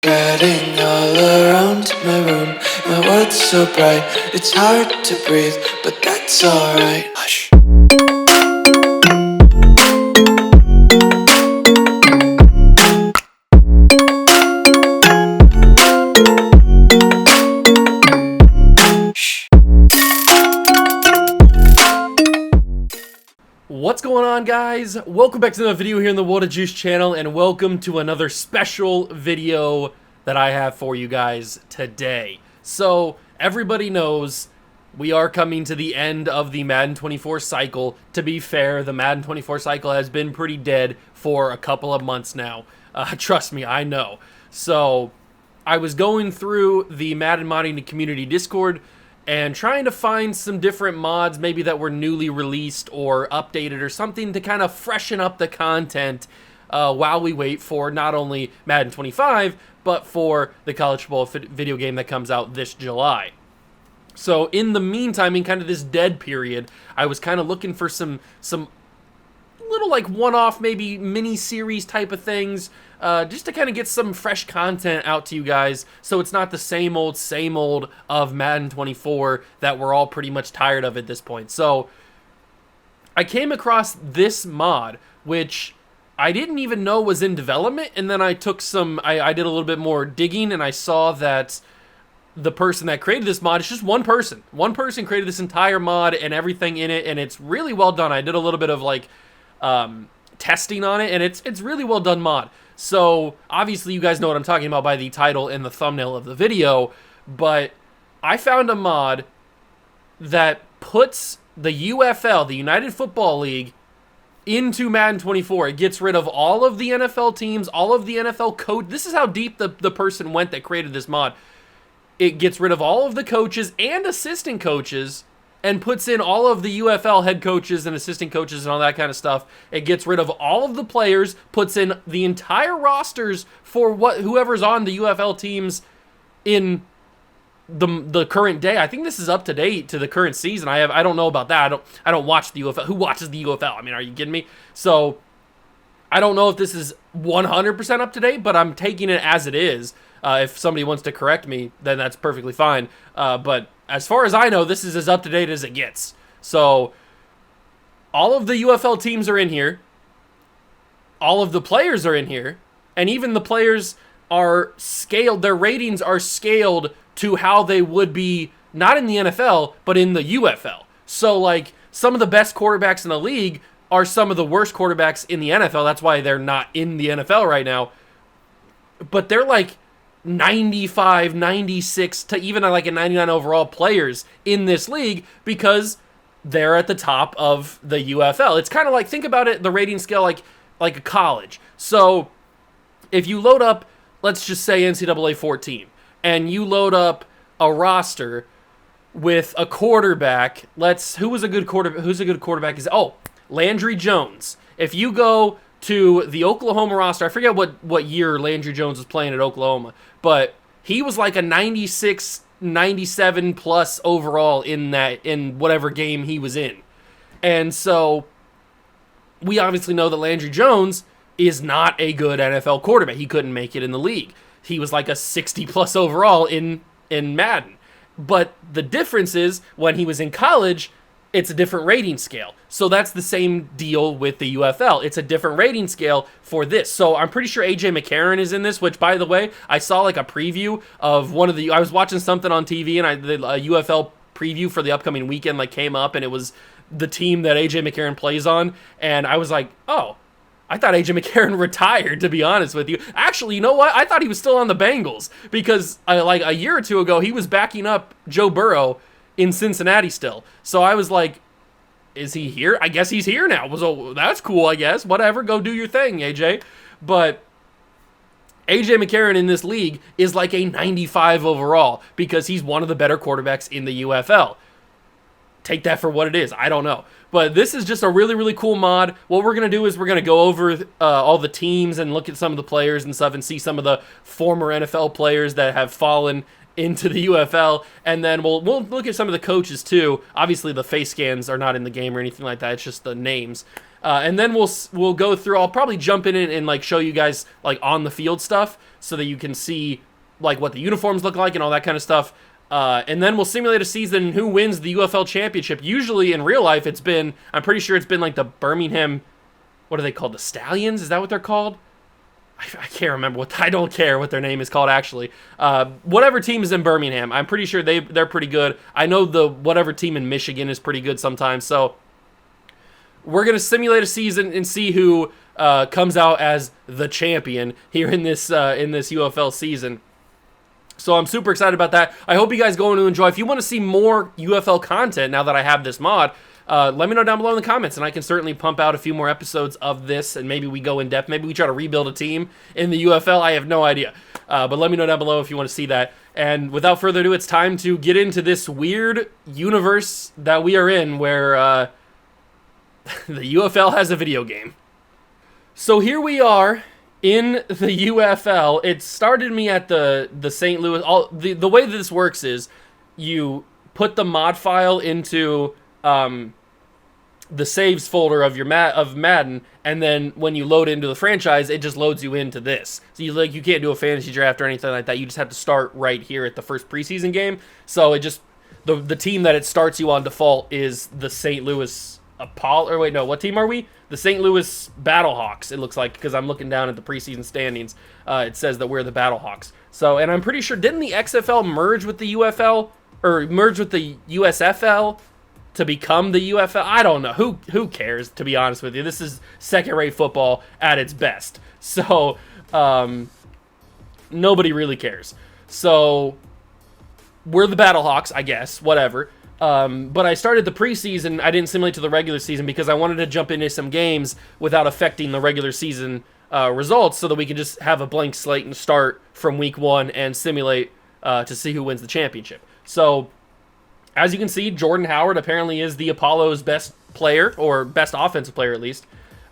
Getting all around my room, my world's so bright, it's hard to breathe, but that's alright. Hush. What's going on, guys? Welcome back to another video here in the What A Juice channel, and welcome to another special video that I have for you guys today. So, everybody knows we are coming to the end of the Madden 24 cycle. To be fair, the Madden 24 cycle has been pretty dead for a couple of months now. Trust me, I know. So, I was going through the Madden modding community Discord and trying to find some different mods maybe that were newly released or updated or something to kind of freshen up the content while we wait for not only Madden 25, but for the college football video game that comes out this July. So in the meantime, in kind of this dead period, I was kind of looking for some little like one-off maybe mini-series type of things just to kind of get some fresh content out to you guys so it's not the same old of Madden 24 that we're all pretty much tired of at this point. So I came across this mod, which I didn't even know was in development, and then I took I did a little bit more digging, and I saw that the person that created this mod is just one person. One person created this entire mod and everything in it, and it's really well done. I did a little bit of like testing on it, and it's really well done mod. So obviously you guys know what I'm talking about by the title and the thumbnail of the video, but I found a mod that puts the UFL, the United Football League, into Madden 24. It gets rid of all of the NFL teams, all of the NFL code. This is how deep the person went that created this mod. It gets rid of all of the coaches and assistant coaches and puts in all of the UFL head coaches and assistant coaches and all that kind of stuff. It gets rid of all of the players, puts in the entire rosters for whoever's on the UFL teams in the current day. I think this is up to date to the current season. I don't know about that. I don't watch the UFL. Who watches the UFL? I mean, are you kidding me? So I don't know if this is 100% up to date, but I'm taking it as it is. If somebody wants to correct me, then that's perfectly fine. But as far as I know, this is as up to date as it gets. So all of the UFL teams are in here. All of the players are in here. And even the players are scaled. Their ratings are scaled to how they would be not in the NFL, but in the UFL. So like some of the best quarterbacks in the league are some of the worst quarterbacks in the NFL. That's why they're not in the NFL right now. But they're like 95, 96 to even like a 99 overall players in this league because they're at the top of the UFL. It's kind of like, think about it, the rating scale like a college. So if you load up, let's just say NCAA 14, and you load up a roster with a quarterback, who's a good quarterback? Landry Jones. If you go to the Oklahoma roster, I forget what year Landry Jones was playing at Oklahoma, but he was like a 96, 97 plus overall in whatever game he was in. And so we obviously know that Landry Jones is not a good NFL quarterback. He couldn't make it in the league. He was like a 60 plus overall in Madden. But the difference is when he was in college, it's a different rating scale. So that's the same deal with the UFL. It's a different rating scale for this. So I'm pretty sure AJ McCarron is in this, which, by the way, I saw like a preview of I was watching something on TV, and the UFL preview for the upcoming weekend like came up, and it was the team that AJ McCarron plays on, and I was like, oh, I thought AJ McCarron retired, to be honest with you. Actually, you know what? I thought he was still on the Bengals because like a year or two ago, he was backing up Joe Burrow in Cincinnati still. So I was like, is he here? I guess he's here now. So that's cool, I guess. Whatever, go do your thing, AJ. But AJ McCarron in this league is like a 95 overall because he's one of the better quarterbacks in the UFL. Take that for what it is. I don't know. But this is just a really, really cool mod. What we're going to do is we're going to go over all the teams and look at some of the players and stuff and see some of the former NFL players that have fallen into the UFL, and then we'll look at some of the coaches too. Obviously, the face scans are not in the game or anything like that. It's just the names. And then we'll go through. I'll probably jump in and like show you guys like on the field stuff so that you can see like what the uniforms look like and all that kind of stuff. And then we'll simulate a season who wins the UFL Championship. Usually in real life, I'm pretty sure it's been like the Birmingham, what are they called? The Stallions? Is that what they're called? I can't remember I don't care what their name is called actually. Whatever team is in Birmingham, I'm pretty sure they're pretty good. I know the whatever team in Michigan is pretty good sometimes. So we're gonna simulate a season and see who comes out as the champion here in this UFL season. So I'm super excited about that. I hope you guys go to enjoy. If you want to see more UFL content now that I have this mod, let me know down below in the comments, and I can certainly pump out a few more episodes of this, and maybe we go in depth. Maybe we try to rebuild a team in the UFL. I have no idea. But let me know down below if you want to see that. And without further ado, it's time to get into this weird universe that we are in where the UFL has a video game. So here we are in the UFL. It started me at the St. Louis. The way that this works is you put the mod file into the saves folder of your Madden, and then when you load into the franchise, it just loads you into this. So you can't do a fantasy draft or anything like that. You just have to start right here at the first preseason game. So it just the team that it starts you on default is the St. Louis Apollo. Or wait, no, what team are we? The St. Louis Battlehawks, it looks like, because I'm looking down at the preseason standings. It says that we're the Battlehawks. So, and I'm pretty sure, didn't the XFL merge with the UFL, or merge with the USFL to become the UFL? I don't know. Who cares, to be honest with you? This is second-rate football at its best. So, nobody really cares. So, we're the Battlehawks, I guess, whatever. But I started the preseason. I didn't simulate to the regular season because I wanted to jump into some games without affecting the regular season results, so that we can just have a blank slate and start from week 1 and simulate to see who wins the championship. So, as you can see, Jordan Howard apparently is the Apollo's best player, or best offensive player at least,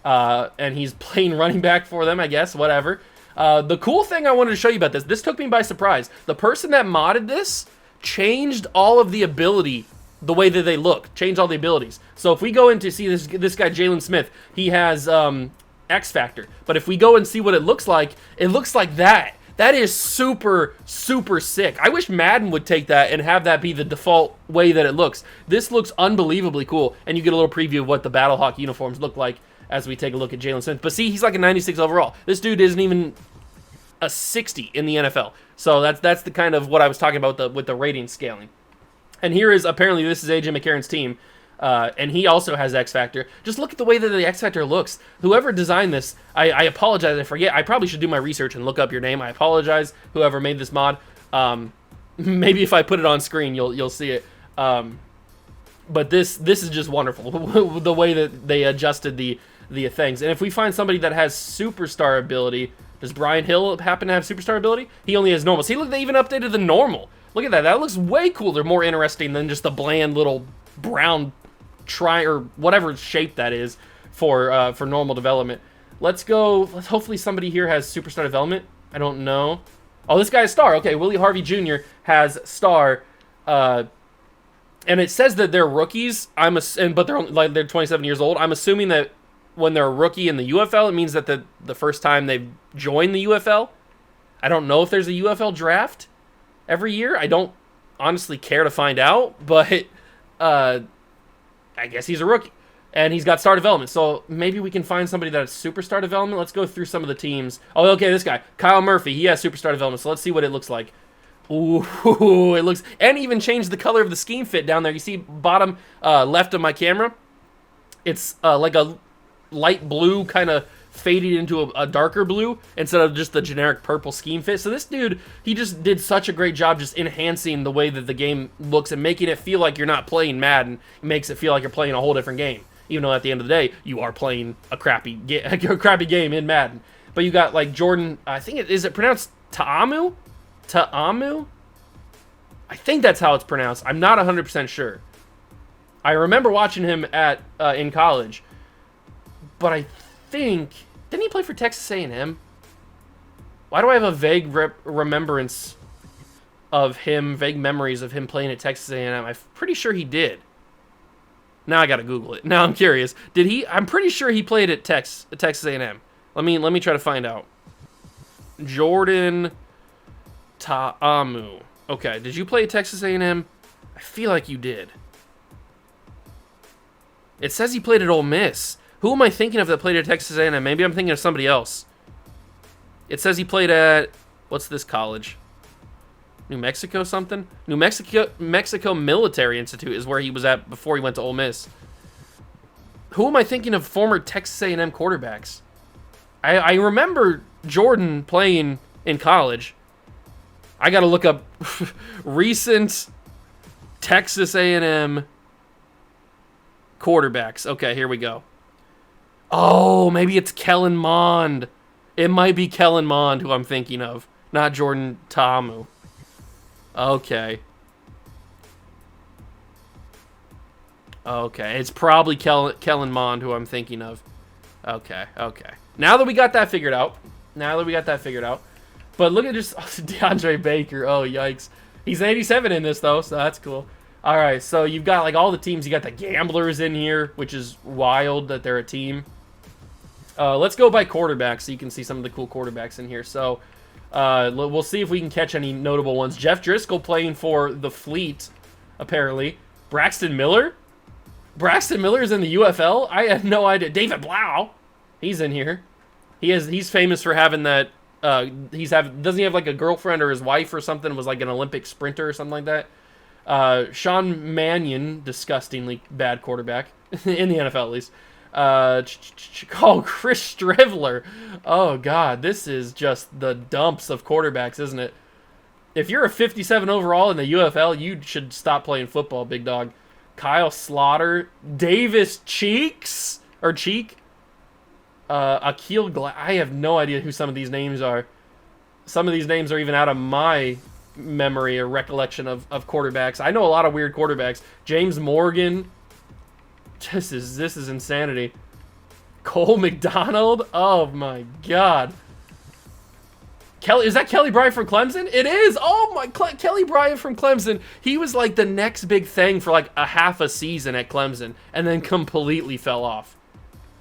and he's playing running back for them, I guess, whatever. The cool thing I wanted to show you about this took me by surprise. The person that modded this changed all of the ability, the way that they look, changed all the abilities. So if we go in to see this guy, Jalen Smith, he has X Factor. But if we go and see what it looks like that. That is super, super sick. I wish Madden would take that and have that be the default way that it looks. This looks unbelievably cool, and you get a little preview of what the Battlehawk uniforms look like as we take a look at Jalen Smith. But see, he's like a 96 overall. This dude isn't even a 60 in the NFL. So that's the kind of what I was talking about with the rating scaling. And here is, apparently this is AJ McCarron's team, and he also has X Factor. Just look at the way that the X Factor looks. Whoever designed this, I apologize, I forget. I probably should do my research and look up your name. I apologize, whoever made this mod. Maybe if I put it on screen, you'll see it. But this is just wonderful, the way that they adjusted the things. And if we find somebody that has superstar ability, does Brian Hill happen to have superstar ability? He only has normal. See, look, they even updated the normal. Look at that. That looks way cooler, more interesting than just the bland little brown or whatever shape that is for normal development. Let's go. Hopefully somebody here has superstar development. I don't know. Oh, this guy is star. Okay, Willie Harvey Jr. has star. And it says that they're rookies. But they're 27 years old. I'm assuming that when they're a rookie in the UFL, it means that the first time they've joined the UFL. I don't know if there's a UFL draft every year. I don't honestly care to find out, but I guess he's a rookie. And he's got star development, so maybe we can find somebody that has superstar development. Let's go through some of the teams. Oh, okay, this guy, Kyle Murphy, he has superstar development, so let's see what it looks like. Ooh, it looks, and even changed the color of the scheme fit down there. You see bottom left of my camera? It's like a light blue kind of faded into a darker blue instead of just the generic purple scheme fit. So this dude, he just did such a great job just enhancing the way that the game looks and making it feel like you're not playing Madden. It makes it feel like you're playing a whole different game, even though at the end of the day, you are playing a crappy game in Madden. But you got like Jordan, I think is it pronounced Ta'amu? Ta'amu? I think that's how it's pronounced. I'm not 100% sure. I remember watching him in college, but I think, didn't he play for Texas A&M? Why do I have a vague remembrance of him, vague memories of him playing at Texas A&M? I'm pretty sure he did. Now I gotta Google it. Now I'm curious. Did he? I'm pretty sure he played at Texas A&M. Let me try to find out. Jordan Ta'amu. Okay, did you play at Texas A&M? I feel like you did. It says he played at Ole Miss. Who am I thinking of that played at Texas A&M? Maybe I'm thinking of somebody else. It says he played at, what's this college? New Mexico something? New Mexico Military Institute is where he was at before he went to Ole Miss. Who am I thinking of former Texas A&M quarterbacks? I remember Jordan playing in college. I got to look up recent Texas A&M quarterbacks. Okay, here we go. Oh, maybe it's Kellen Mond. It might be Kellen Mond who I'm thinking of, not Jordan Ta'amu. Okay. Okay, it's probably Kellen Mond who I'm thinking of. Okay. Now that we got that figured out. But look at just DeAndre Baker. Oh, yikes. He's 87 in this, though, so that's cool. All right, so you've got, like, all the teams. You got the Gamblers in here, which is wild that they're a team. Let's go by quarterbacks so you can see some of the cool quarterbacks in here. So we'll see if we can catch any notable ones. Jeff Driscoll playing for the Fleet, apparently. Braxton Miller? Braxton Miller's in the UFL? I had no idea. David Blau, he's in here. He's famous for having that. Doesn't he have like a girlfriend or his wife or something? Was like an Olympic sprinter or something like that. Sean Mannion, disgustingly bad quarterback in the NFL at least. Chris Strivler. Oh God, this is just the dumps of quarterbacks, isn't it? If you're a 57 overall in the UFL, you should stop playing football, big dog. Kyle Slaughter, Davis Cheeks or Cheek. Akil I have no idea who some of these names are. Some of these names are even out of my memory or recollection of quarterbacks. I know a lot of weird quarterbacks. James Morgan. This is insanity. Cole McDonald. Oh my God. Is that Kelly Bryant from Clemson? It is. Oh my, Kelly Bryant from Clemson. He was like the next big thing for like a half a season at Clemson, and then completely fell off.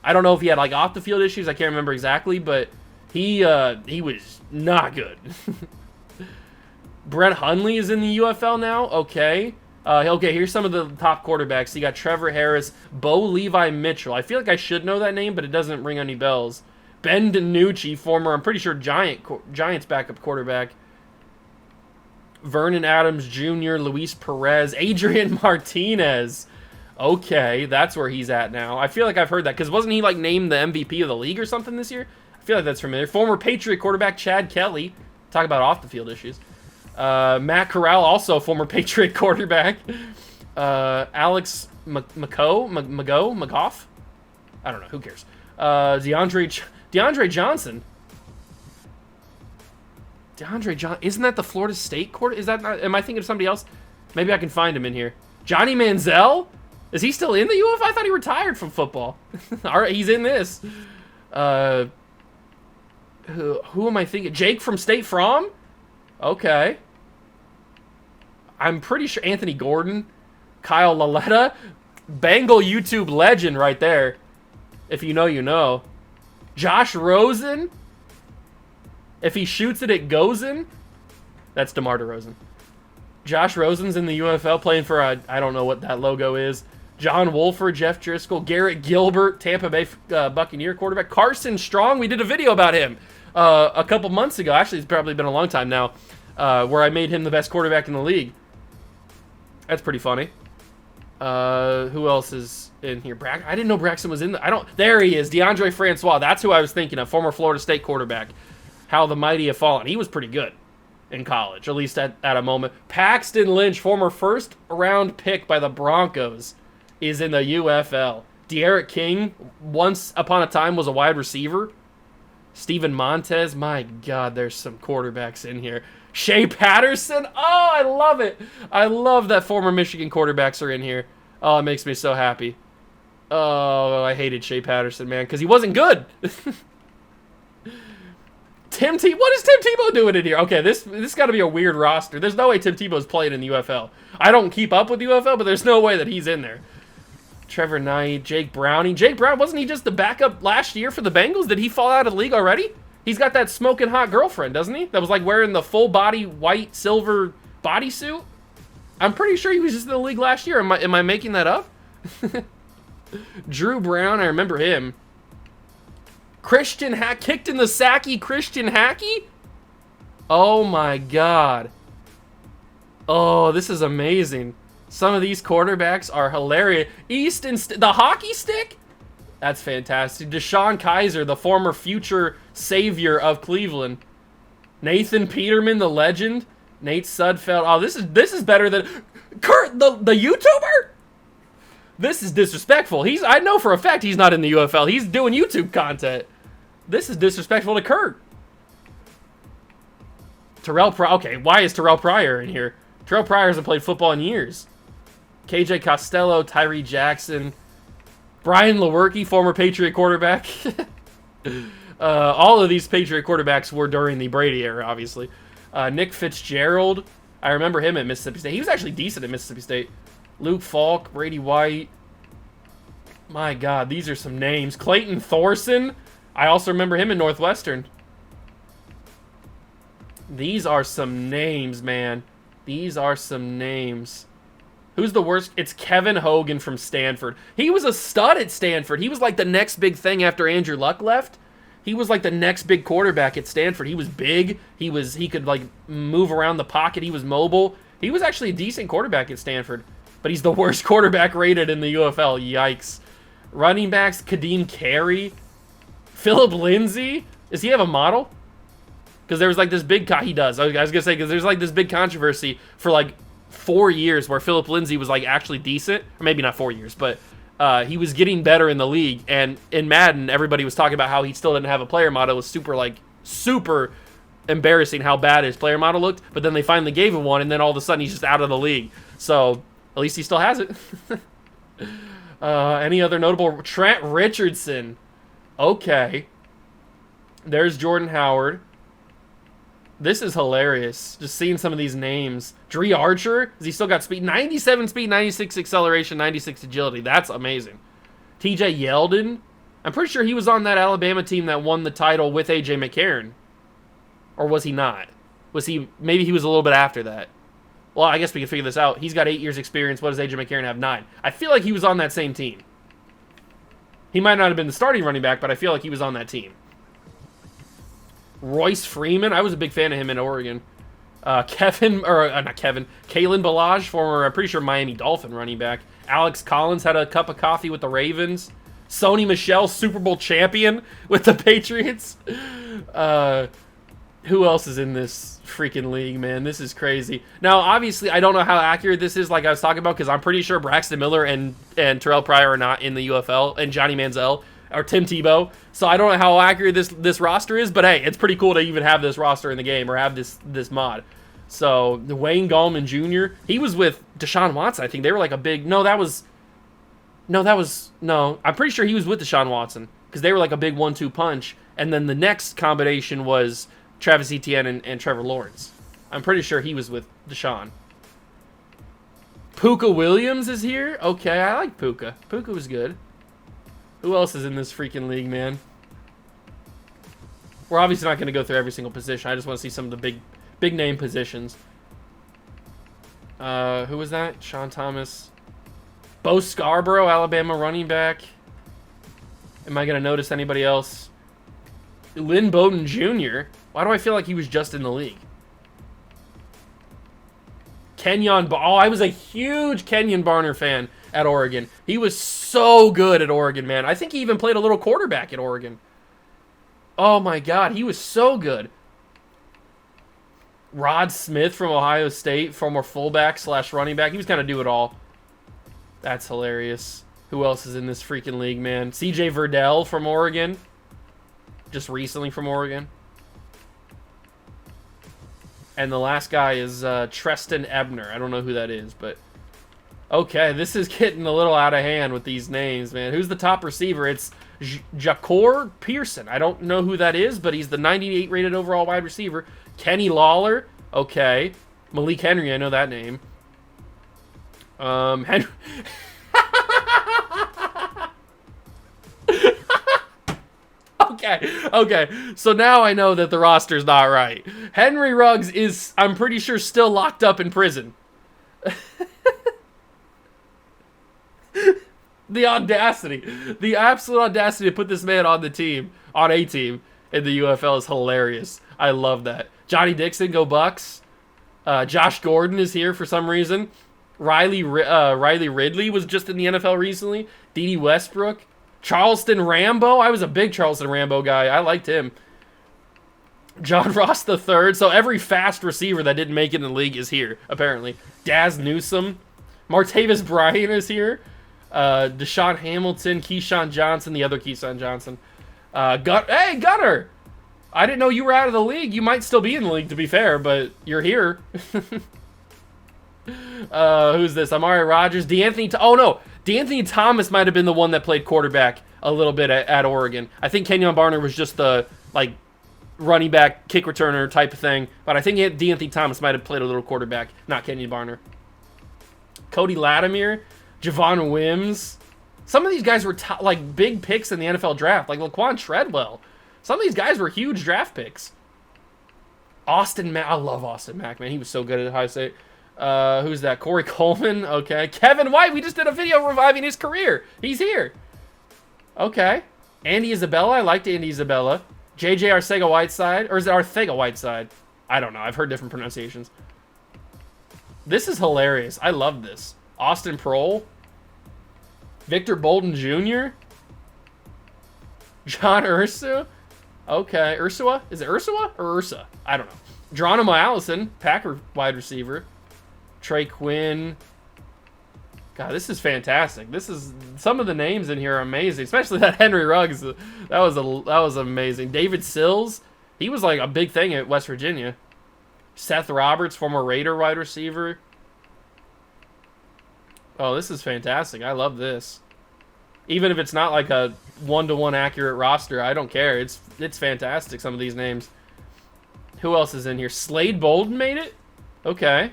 I don't know if he had like off the field issues. I can't remember exactly, but he was not good. Brett Hundley is in the UFL now. Okay. Okay, here's some of the top quarterbacks. You got Trevor Harris, Bo Levi Mitchell. I feel like I should know that name, but it doesn't ring any bells. Ben DiNucci, former, I'm pretty sure Giants backup quarterback. Vernon Adams Jr., Luis Perez, Adrian Martinez. Okay, that's where he's at now. I feel like I've heard that, because wasn't he like named the MVP of the league or something this year? I feel like that's familiar. Former Patriot quarterback Chad Kelly. Talk about off-the-field issues. Matt Corral, also former Patriot quarterback. Alex McGough? I don't know. Who cares? DeAndre Johnson. Isn't that the Florida State quarter? Is that not, am I thinking of somebody else? Maybe I can find him in here. Johnny Manziel? Is he still in the UFL? I thought he retired from football. All right, he's in this. Who am I thinking? Jake from State Farm? Okay. I'm pretty sure Anthony Gordon, Kyle Laletta, Bengal YouTube legend right there. If you know, you know. Josh Rosen. If he shoots it, it goes in. That's DeMar DeRozan. Josh Rosen's in the UFL playing for I don't know what that logo is. John Wolford, Jeff Driscoll, Garrett Gilbert, Tampa Bay Buccaneer quarterback. Carson Strong, we did a video about him a couple months ago. Actually, it's probably been a long time now, where I made him the best quarterback in the league. That's pretty funny. Who else is in here? I didn't know Braxton was in the... There he is, DeAndre Francois. That's who I was thinking of, former Florida State quarterback. How the mighty have fallen. He was pretty good in college, at least at a moment. Paxton Lynch, former first-round pick by the Broncos, is in the UFL. De'Aaron King, once upon a time, was a wide receiver. Steven Montez, my God, there's some quarterbacks in here. Shea Patterson, oh, I love it. I love that former Michigan quarterbacks are in here. Oh, it makes me so happy. Oh, I hated Shea Patterson, man, because he wasn't good. What is Tim Tebow doing in here? Okay, this got to be a weird roster. There's no way Tim Tebow's playing in the UFL. I don't keep up with the UFL, but there's no way that he's in there. Trevor Knight, Jake Browning. Jake Brown, wasn't he just the backup last year for the Bengals? Did he fall out of the league already? He's got that smoking hot girlfriend, doesn't he? That was like wearing the full body white silver bodysuit. I'm pretty sure he was just in the league last year. Am I making that up? Drew Brown, I remember him. Christian Hack, kicked in the sacky Christian Hackey? Oh my god. Oh, this is amazing. Some of these quarterbacks are hilarious. The hockey stick? That's fantastic. Deshaun Kaiser, the former future savior of Cleveland. Nathan Peterman, the legend. Nate Sudfeld. Oh, this is better than Kurt, the YouTuber? This is disrespectful. I know for a fact he's not in the UFL. He's doing YouTube content. This is disrespectful to Kurt. Terrell Pryor. Okay, why is Terrell Pryor in here? Terrell Pryor hasn't played football in years. KJ Costello, Tyree Jackson, Brian Lewerke, former Patriot quarterback. All of these Patriot quarterbacks were during the Brady era, obviously. Nick Fitzgerald, I remember him at Mississippi State. He was actually decent at Mississippi State. Luke Falk, Brady White. My God, these are some names. Clayton Thorson, I also remember him at Northwestern. These are some names, man. These are some names. Who's the worst? It's Kevin Hogan from Stanford. He was a stud at Stanford. He was like the next big thing after Andrew Luck left. He was like the next big quarterback at Stanford. He was big. He could like move around the pocket. He was mobile. He was actually a decent quarterback at Stanford. But he's the worst quarterback rated in the UFL. Yikes. Running backs, Kadeem Carey. Philip Lindsay. Does he have a model? Because there was like this big... He does. I was going to say, because there's like this big controversy for like 4 years where Philip Lindsay was like actually decent. Or maybe not 4 years, but he was getting better in the league. And in Madden, everybody was talking about how he still didn't have a player model. It was super embarrassing how bad his player model looked. But then they finally gave him one, and then all of a sudden he's just out of the league. So at least he still has it. Any other notable? Trent Richardson. Okay. There's Jordan Howard. This is hilarious. Just seeing some of these names. Dree Archer. Has he still got speed? 97 speed, 96 acceleration, 96 agility. That's amazing. TJ Yeldon. I'm pretty sure he was on that Alabama team that won the title with A.J. McCarron. Or was he not? Was he? Maybe he was a little bit after that. Well, I guess we can figure this out. He's got 8 years experience. What does A.J. McCarron have? 9. I feel like he was on that same team. He might not have been the starting running back, but I feel like he was on that team. Royce Freeman. I was a big fan of him in Oregon. Kalen Ballage, former, I'm pretty sure, Miami Dolphin running back. Alex Collins had a cup of coffee with the Ravens. Sony Michel, Super Bowl champion with the Patriots. Who else is in this freaking league, man? This is crazy. Now, obviously, I don't know how accurate this is, like I was talking about, because I'm pretty sure Braxton Miller and Terrell Pryor are not in the UFL, and Johnny Manziel or Tim Tebow. So I don't know how accurate this roster is, but hey, it's pretty cool to even have this roster in the game or have this mod. So Wayne Gallman Jr., he was with Deshaun Watson. I think they were like a big... No, I'm pretty sure he was with Deshaun Watson because they were like a big 1-2 punch. And then the next combination was Travis Etienne and Trevor Lawrence. I'm pretty sure he was with Deshaun. Puka Williams is here? Okay, I like Puka. Puka was good. Who else is in this freaking league, man? We're obviously not going to go through every single position. I just want to see some of the big name positions. Who was that? Sean Thomas. Bo Scarborough, Alabama running back. Am I going to notice anybody else? Lynn Bowden Jr. Why do I feel like he was just in the league? I was a huge Kenyon Barner fan at Oregon. He was so good at Oregon, man. I think he even played a little quarterback at Oregon. Oh my God, he was so good. Rod Smith from Ohio State, former fullback / running back. He was kind of do it all. That's hilarious. Who else is in this freaking league, man? CJ Verdell from Oregon. Just recently from Oregon. And the last guy is Treston Ebner. I don't know who that is, but... Okay, this is getting a little out of hand with these names, man. Who's the top receiver? It's Jacor Pearson. I don't know who that is, but he's the 98 rated overall wide receiver. Kenny Lawler. Okay. Malik Henry, I know that name. Henry... Okay. So now I know that the roster's not right. Henry Ruggs is, I'm pretty sure, still locked up in prison. The audacity. The absolute audacity to put this man on the team, on a team in the UFL is hilarious. I love that. Johnny Dixon, go Bucks. Josh Gordon is here for some reason. Riley Ridley was just in the NFL recently. Dede Westbrook. Charleston Rambo. I was a big Charleston Rambo guy. I liked him. John Ross III. So every fast receiver that didn't make it in the league is here, apparently. Daz Newsome. Martavis Bryant is here. Deshaun Hamilton. Keyshawn Johnson. The other Keyshawn Johnson. Hey, Gunner! I didn't know you were out of the league. You might still be in the league, to be fair, but you're here. Who's this? Amari Rogers. D'Anthony Thomas might have been the one that played quarterback a little bit at Oregon. I think Kenyon Barner was just the, like, running back, kick returner type of thing. But I think D'Anthony Thomas might have played a little quarterback, not Kenyon Barner. Cody Latimer. Javon Wims. Some of these guys were, like, big picks in the NFL draft. Like Laquan Treadwell. Some of these guys were huge draft picks. Austin Mack. I love Austin Mack, man. He was so good at Ohio State. Who's that? Corey Coleman. Okay. Kevin White. We just did a video reviving his career. He's here. Okay. Andy Isabella. I liked Andy Isabella. JJ Arcega-Whiteside. Or is it Arcega-Whiteside? I don't know. I've heard different pronunciations. This is hilarious. I love this. Austin Prohl. Victor Bolden Jr. John Ursua. Okay. Ursua? Is it Ursua or Ursa? I don't know. Geronimo Allison. Packer wide receiver. Trey Quinn. God, this is fantastic. This is, some of the names in here are amazing, especially that Henry Ruggs. That was amazing. David Sills, he was like a big thing at West Virginia. Seth Roberts, former Raider wide receiver. Oh, this is fantastic. I love this. Even if it's not like a one-to-one accurate roster, I don't care. It's fantastic, some of these names. Who else is in here? Slade Bolden made it? Okay.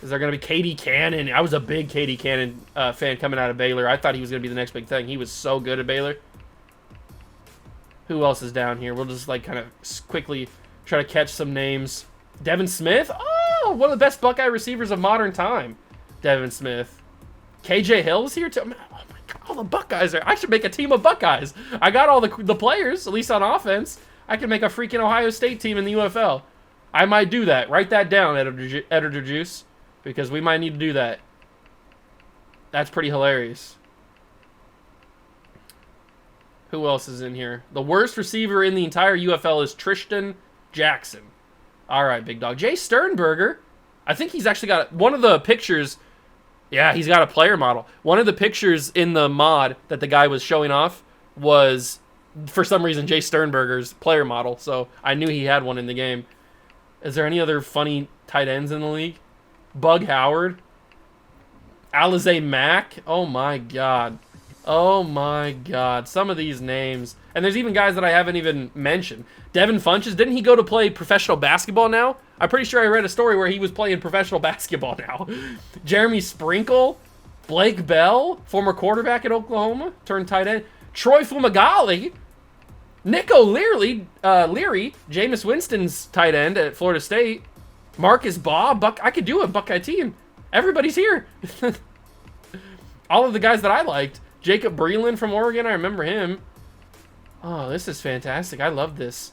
Is there going to be Katie Cannon? I was a big Katie Cannon fan coming out of Baylor. I thought he was going to be the next big thing. He was so good at Baylor. Who else is down here? We'll just like kind of quickly try to catch some names. Devin Smith? Oh, one of the best Buckeye receivers of modern time. Devin Smith. KJ Hill's here too. Oh my God, all the Buckeyes are. I should make a team of Buckeyes. I got all the players, at least on offense. I can make a freaking Ohio State team in the UFL. I might do that. Write that down, Editor Juice. Because we might need to do that. That's pretty hilarious. Who else is in here? The worst receiver in the entire UFL is Tristan Jackson. All right, big dog. Jay Sternberger. I think he's actually got one of the pictures. Yeah, he's got a player model. One of the pictures in the mod that the guy was showing off was, for some reason, Jay Sternberger's player model. So I knew he had one in the game. Is there any other funny tight ends in the league? Bug Howard. Alize Mack. Oh my God. Oh my God. Some of these names. And there's even guys that I haven't even mentioned. Devin Funches. Didn't he go to play professional basketball now? I'm pretty sure I read a story where he was playing professional basketball now. Jeremy Sprinkle. Blake Bell. Former quarterback at Oklahoma. Turned tight end. Troy Fumagalli. Nico Leary. Jameis Winston's tight end at Florida State. Marcus Baugh, I could do a Buckeye team. Everybody's here. All of the guys that I liked. Jacob Breland from Oregon, I remember him. Oh, this is fantastic. I love this.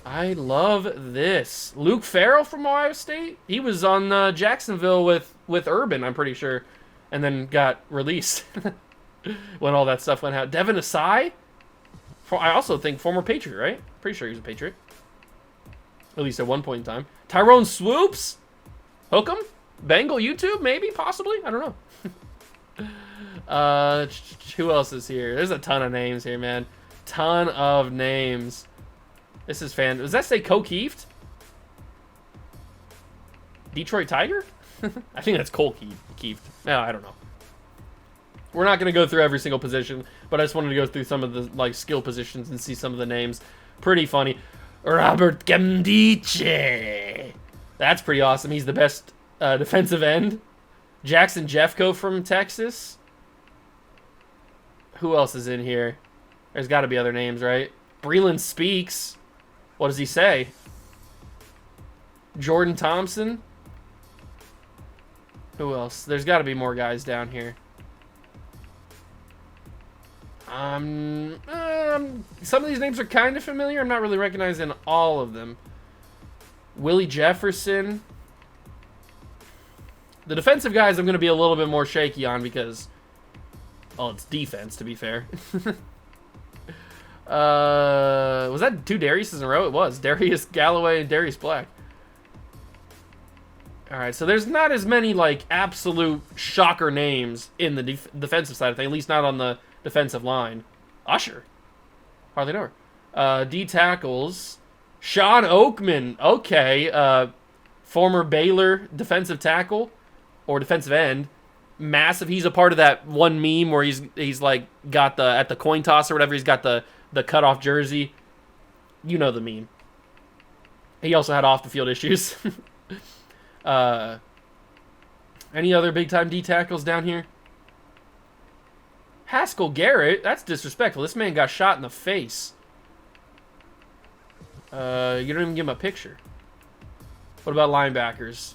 I love this. Luke Farrell from Ohio State. He was on Jacksonville with Urban, I'm pretty sure. And then got released when all that stuff went out. Devin Asai. I also think former Patriot, right? Pretty sure he was a Patriot. At least at one point in time. Tyrone Swoops? Hook 'em? Bengal YouTube? Maybe? Possibly? I don't know. Who else is here? There's a ton of names here, man. Ton of names. This is fan. Does that say Cokeeft? Detroit Tiger? I think that's Cole Keeft. No, I don't know. We're not going to go through every single position, but I just wanted to go through some of the like skill positions and see some of the names. Pretty funny. Robert Gamdiche. That's pretty awesome. He's the best defensive end. Jackson Jeffco from Texas. Who else is in here? There's got to be other names, right? Breland Speaks. What does he say? Jordan Thompson. Who else? There's got to be more guys down here. Some of these names are kind of familiar. I'm not really recognizing all of them. Willie Jefferson. The defensive guys I'm going to be a little bit more shaky on because, well, it's defense, to be fair. Was that 2 Dariuses in a row? It was. Darius Galloway and Darius Black. All right, so there's not as many, like, absolute shocker names in the defensive side of things, at least not on the defensive line. Usher. Hardly know her. D tackles. Sean Oakman. Okay. Former Baylor defensive tackle or defensive end. Massive. He's a part of that one meme where he's like got the at the coin toss or whatever. He's got the cutoff jersey. You know the meme. He also had off the field issues. Any other big time D tackles down here? Haskell Garrett. That's disrespectful. This man got shot in the face. You don't even give him a picture. What about linebackers?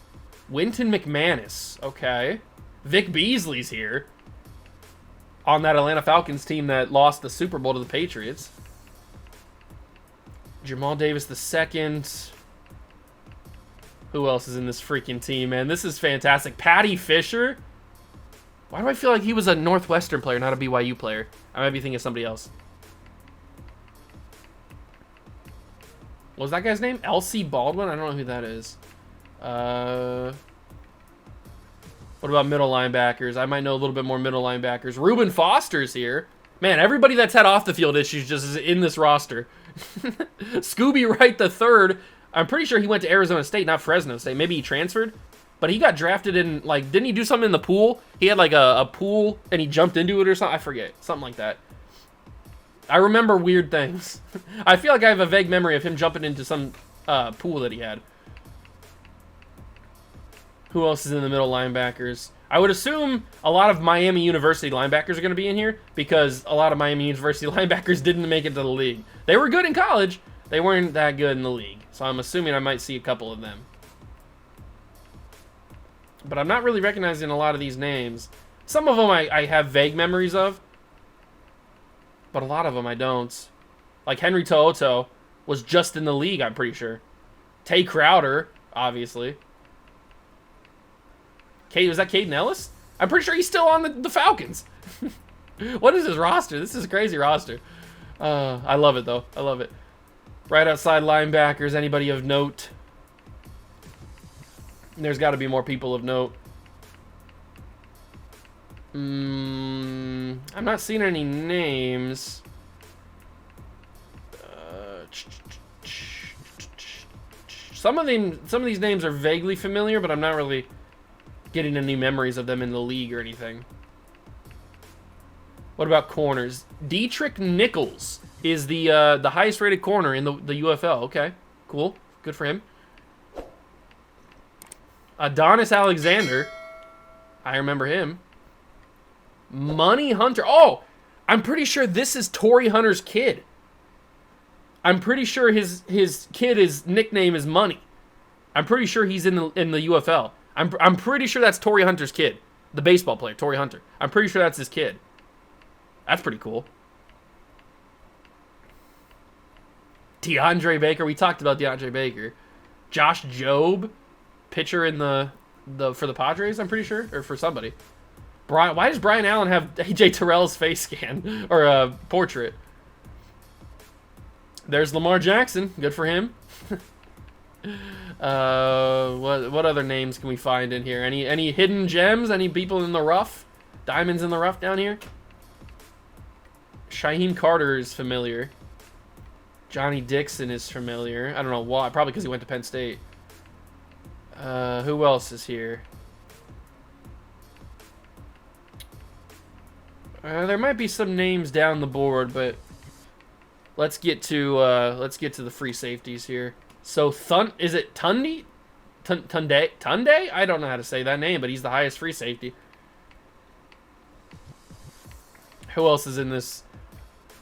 Winton McManus. Okay. Vic Beasley's here. On that Atlanta Falcons team that lost the Super Bowl to the Patriots. Jamal Davis II. Who else is in this freaking team, man? This is fantastic. Patty Fisher. Why do I feel like he was a Northwestern player, not a BYU player? I might be thinking of somebody else. What was that guy's name? L.C. Baldwin? I don't know who that is. What about middle linebackers? I might know a little bit more middle linebackers. Reuben Foster's here. Man, everybody that's had off-the-field issues just is in this roster. Scooby Wright III. I'm pretty sure he went to Arizona State, not Fresno State. Maybe he transferred. But he got drafted in, like, didn't he do something in the pool? He had, like, a pool, and he jumped into it or something. I forget. Something like that. I remember weird things. I feel like I have a vague memory of him jumping into some pool that he had. Who else is in the middle linebackers? I would assume a lot of Miami University linebackers are going to be in here because a lot of Miami University linebackers didn't make it to the league. They were good in college. They weren't that good in the league. So I'm assuming I might see a couple of them. But I'm not really recognizing a lot of these names. Some of them I have vague memories of. But a lot of them I don't. Like Henry To'oto was just in the league, I'm pretty sure. Tay Crowder, obviously. Was that Caden Ellis? I'm pretty sure he's still on the Falcons. What is his roster? This is a crazy roster. I love it, though. I love it. Right outside linebackers, anybody of note? There's got to be more people of note. I'm not seeing any names. Some of these names are vaguely familiar, but I'm not really getting any memories of them in the league or anything. What about corners? Dietrich Nichols is the highest rated corner in the UFL. Okay, cool. Good for him. Adonis Alexander. I remember him. Money Hunter. Oh, I'm pretty sure this is Torrey Hunter's kid. I'm pretty sure his kid, his nickname is Money. I'm pretty sure he's in the UFL. I'm pretty sure that's Torrey Hunter's kid. The baseball player, Torrey Hunter. I'm pretty sure that's his kid. That's pretty cool. DeAndre Baker. We talked about DeAndre Baker. Josh Jobe, pitcher in for the Padres, I'm pretty sure, or for somebody. Why does Brian Allen have AJ Terrell's face scan or a portrait? There's Lamar Jackson. Good for him. What other names can we find in here? Any hidden gems? Any people in the rough? Diamonds in the rough down here? Shaheem Carter is familiar. Johnny Dixon is familiar. I don't know why. Probably because he went to Penn State. Who else is here? There might be some names down the board, but let's get to the free safeties here. So is it Tunde? Tunde? I don't know how to say that name, but he's the highest free safety. Who else is in this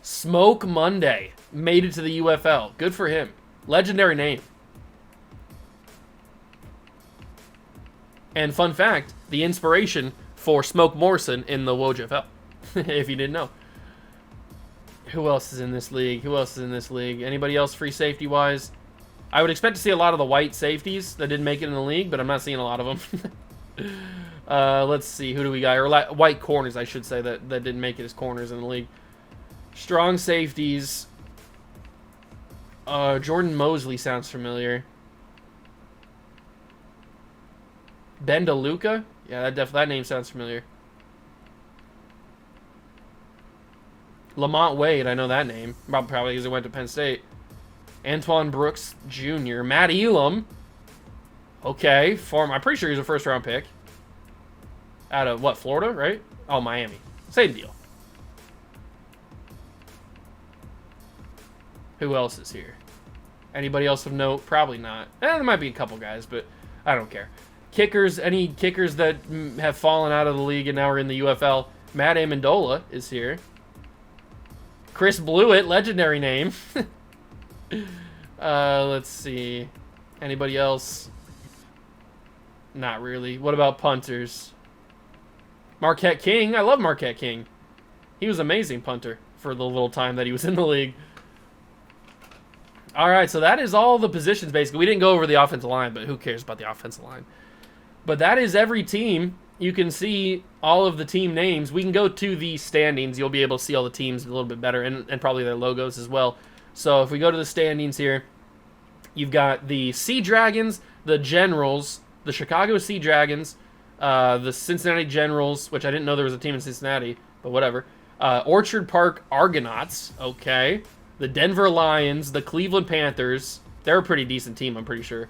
Smoke Monday made it to the UFL. Good for him. Legendary name. And fun fact, the inspiration for Smoke Morrison in the WOJFL, if you didn't know. Who else is in this league? Who else is in this league? Anybody else free safety-wise? I would expect to see a lot of the white safeties that didn't make it in the league, but I'm not seeing a lot of them. Let's see. Who do we got? Or white corners, I should say, that didn't make it as corners in the league. Strong safeties. Jordan Mosley sounds familiar. Ben DeLuca? Yeah, that name sounds familiar. Lamont Wade, I know that name. Probably because he went to Penn State. Antoine Brooks Jr. Matt Elam. Okay, I'm pretty sure he's a first-round pick. Out of, what, Florida, right? Oh, Miami. Same deal. Who else is here? Anybody else of note? Probably not. There might be a couple guys, but I don't care. Kickers, any kickers that have fallen out of the league and now are in the UFL? Matt Amendola is here. Chris Blewett, legendary name. Let's see. Anybody else? Not really. What about punters? Marquette King. I love Marquette King. He was an amazing punter for the little time that he was in the league. All right, so that is all the positions, basically. We didn't go over the offensive line, but who cares about the offensive line? But that is every team. You can see all of the team names. We can go to the standings. You'll be able to see all the teams a little bit better, and probably their logos as well. So if we go to the standings here, you've got the Sea Dragons, the Generals, the Chicago Sea Dragons, the Cincinnati Generals, which I didn't know there was a team in Cincinnati, but whatever. Orchard Park Argonauts, okay. The Denver Lions, the Cleveland Panthers. They're a pretty decent team, I'm pretty sure.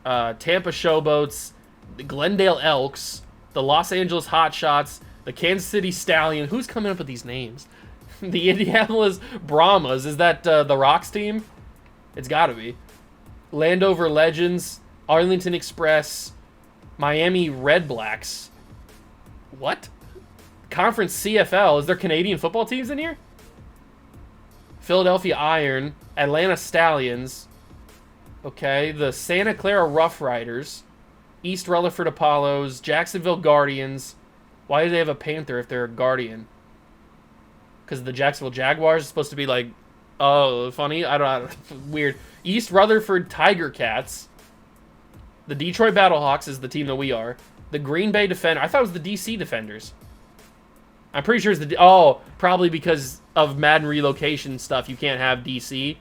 Tampa Showboats, the Glendale Elks, the Los Angeles Hotshots, the Kansas City Stallion. Who's coming up with these names? The Indianapolis Brahmas. Is that the Rocks team? It's got to be. Landover Legends, Arlington Express, Miami Red Blacks. What? Conference CFL. Is there Canadian football teams in here? Philadelphia Iron, Atlanta Stallions. Okay, the Santa Clara Rough Riders, East Rutherford Apollos, Jacksonville Guardians. Why do they have a Panther if they're a Guardian? Because the Jacksonville Jaguars is supposed to be like, oh, funny? I don't know. Weird. East Rutherford Tiger Cats. The Detroit Battlehawks is the team that we are. The Green Bay Defender. I thought it was the DC Defenders. I'm pretty sure it's the... Oh, probably because of Madden relocation stuff, you can't have DC.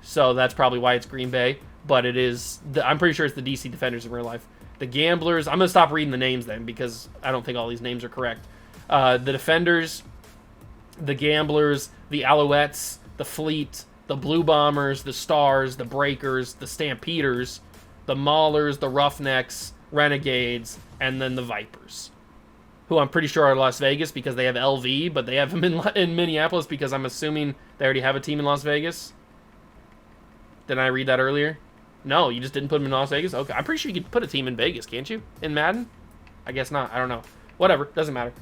So that's probably why it's Green Bay. But it is... I'm pretty sure it's the DC Defenders in real life. The Gamblers... I'm going to stop reading the names then, because I don't think all these names are correct. The Defenders, the Gamblers, the Alouettes, the Fleet, the Blue Bombers, the Stars, the Breakers, the Stampeders, the Maulers, the Roughnecks, Renegades, and then the Vipers. Who I'm pretty sure are Las Vegas because they have LV, but they have them in Minneapolis because I'm assuming they already have a team in Las Vegas. Didn't I read that earlier? No, you just didn't put them in Las Vegas? Okay, I'm pretty sure you could put a team in Vegas, can't you? In Madden? I guess not. I don't know. Whatever. Doesn't matter.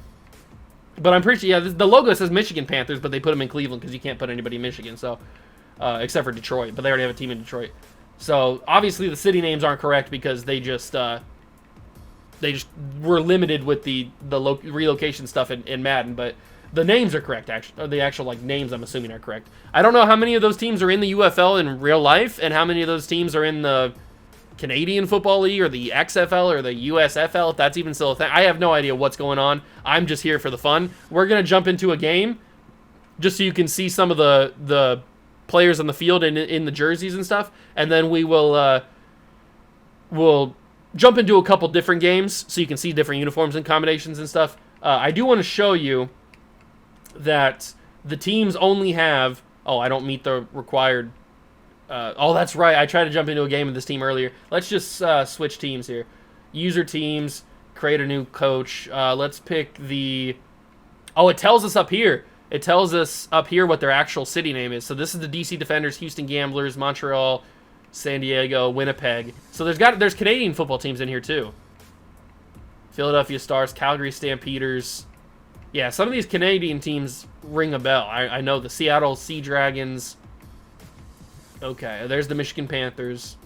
But I'm pretty sure, yeah, the logo says Michigan Panthers, but they put them in Cleveland because you can't put anybody in Michigan, so, except for Detroit. But they already have a team in Detroit. So, obviously, the city names aren't correct because they just were limited with the relocation stuff in Madden, but the names are correct, actually. Or the actual like names, I'm assuming, are correct. I don't know how many of those teams are in the UFL in real life, and how many of those teams are in the Canadian Football League, or the XFL, or the USFL, if that's even still a thing. I have no idea what's going on. I'm just here for the fun. We're going to jump into a game, just so you can see some of the players on the field and in the jerseys and stuff, and then we'll jump into a couple different games so you can see different uniforms and combinations and stuff. I do want to show you that the teams only have... Oh, I don't meet the required... oh, that's right. I tried to jump into a game with this team earlier. Let's just switch teams here. User teams, create a new coach. Let's pick the... Oh, it tells us up here. It tells us up here what their actual city name is. So this is the DC Defenders, Houston Gamblers, Montreal, San Diego, Winnipeg. So there's Canadian football teams in here too. Philadelphia Stars, Calgary Stampeders, Yeah, some of these Canadian teams ring a bell. I know the Seattle Sea Dragons. Okay, there's the Michigan Panthers.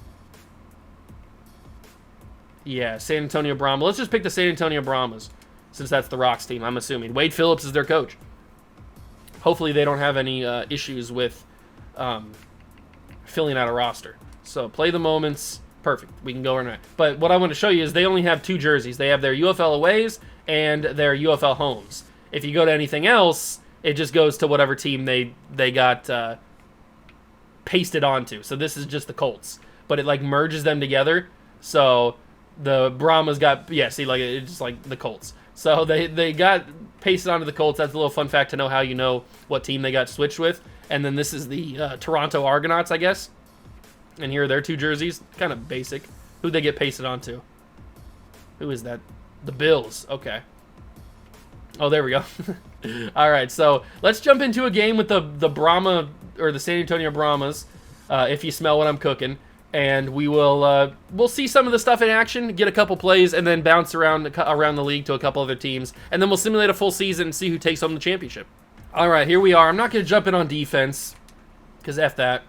Yeah, San Antonio Brahma. Let's just pick the San Antonio Brahmas, since that's the Rocks team, I'm assuming. Wade Phillips is their coach. Hopefully they don't have any issues with filling out a roster. So play the moments. Perfect. We can go right now. But what I want to show you is they only have 2 jerseys. They have their UFL aways and their UFL homes. If you go to anything else, it just goes to whatever team they got pasted onto. So this is just the Colts. But it like merges them together. So the Brahmas got, yeah, see, like it's just like the Colts. So they got pasted onto the Colts. That's a little fun fact to know how you know what team they got switched with. And then this is the Toronto Argonauts, I guess. And here are their 2 jerseys. Kind of basic. Who'd they get pasted onto? Who is that? The Bills. Okay. Oh, there we go. All right, so let's jump into a game with the Brahma, or the San Antonio Brahmas, if you smell what I'm cooking. And we will we'll see some of the stuff in action, get a couple plays, and then bounce around the league to a couple other teams. And then we'll simulate a full season and see who takes home the championship. All right, here we are. I'm not going to jump in on defense, because F that.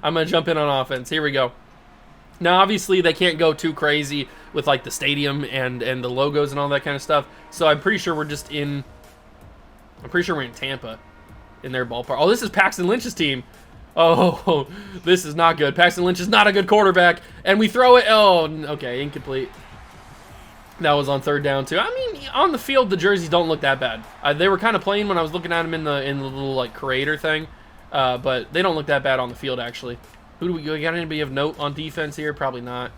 I'm going to jump in on offense. Here we go. Now, obviously, they can't go too crazy with, like, the stadium and the logos and all that kind of stuff. So I'm pretty sure we're just in... I'm pretty sure we're in Tampa in their ballpark. Oh, this is Paxton Lynch's team. Oh, this is not good. Paxton Lynch is not a good quarterback. And we throw it. Oh, okay, incomplete. That was on 3rd down, too. I mean, on the field, the jerseys don't look that bad. They were kind of plain when I was looking at them in the little, like, creator thing. But they don't look that bad on the field, actually. Who do we got? Anybody of note on defense here? Probably not.